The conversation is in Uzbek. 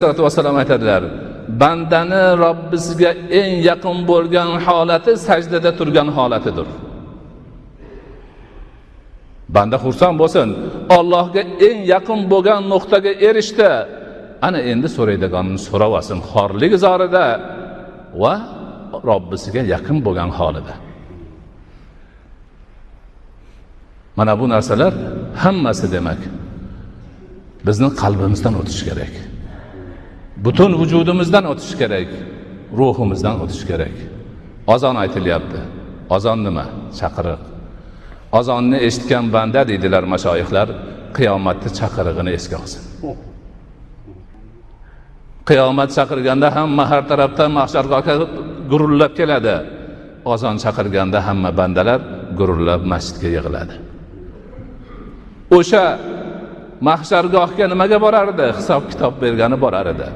Alloh vasallam aytadilar, bandani Robbisiga eng yaqin bo'lgan holati sajdada turgan holatidir. Banda xursand bo'lsin, Allohga eng yaqin bo'lgan nuqtaga erishdi. Ana endi so'raydiganini so'ravasin, xorlik zorida va Robbisiga yaqin bo'lgan holida. Mana bu narsalar hammasi demak bizning qalbimizdan o'tishi kerak. Butun vujudimizdan o'tishi kerak, ruhimizdan o'tishi kerak. Azon aytilyapti. Azon nima? Chaqiriq. Azonni eshitgan banda deydilar mashoyixlar, qiyomatda chaqirig'ini esga olsin. Qiyomat chaqirganda hamma har tarafdan mahshargohga gurullab keladi. Azon chaqirganda hamma bandalar gurullab masjidga yig'iladi. O'sha mahshargohga nimaga borar edi? Hisob kitob bergani borar edi.